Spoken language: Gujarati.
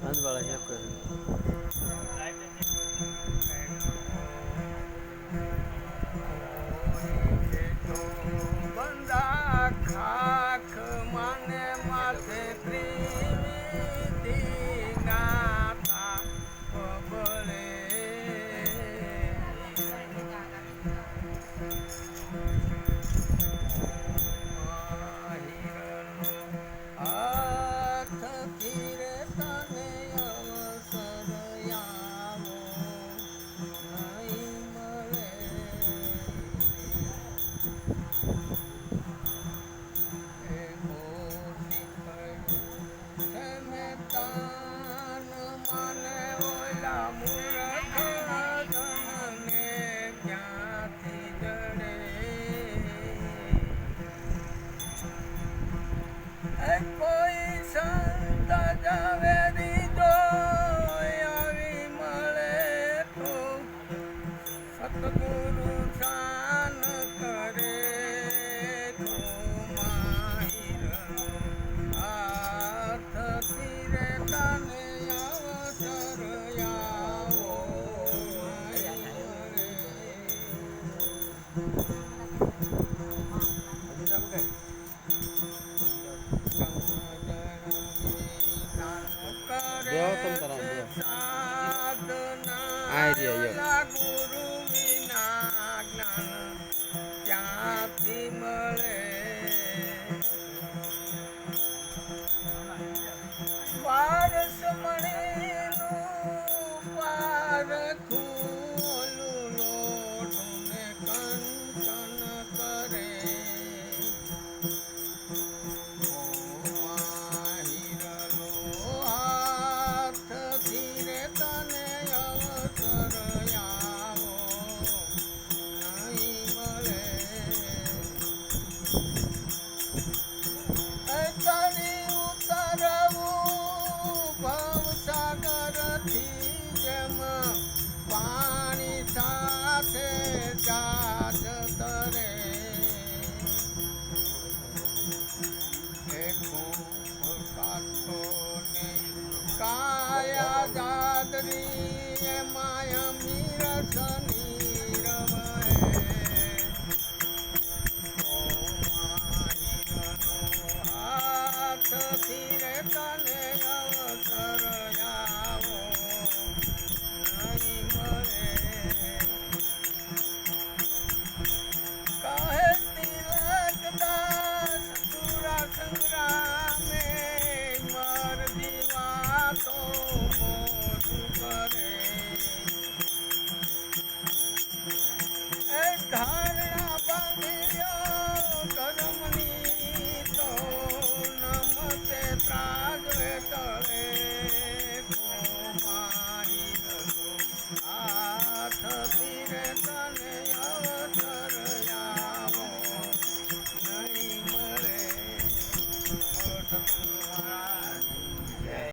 અંધવાળા હેક કરે બંદા ખાખ માને માથે ત્રિવિધિ ગાતા પબળે હાથથી રે તને અવસર આવો નહીં મળે એ મોટી પડી છે મેં તાન માને ઓલા મૂર્ખ જનને ક્યાંથી જડે કોઈ સંત જવે દીધો આવી મળે તો સતગુરુ શાન કરે તો માહિરનો હાથથી રે તને અવસર આવો દેવો તમ તારા દેવો આ રહ્યા ગુરુ વિના જ્ઞાન ક્યાંથી મળે પારસ મણીનું પારખું ઓલું લોટું ને કંચન કરે હાથથી રે તને અવસર આવો નહીં મળે તરી ઉતરવું ભવસાગરથી જેમ પાણી સાથે જાજ તરે કાયા જાદરી માય મીરસની રમણે હાથથી રે તને અવસર આવો નહીં મળે કહે તિલકદાસ સુરા સંગ્રામે મર દીવા તો મોટું કરે એ ધારણા બાંધ્યો કર્મની તો નમતે ત્રાજવે તળે કો માહિરનો હાથથી રે તને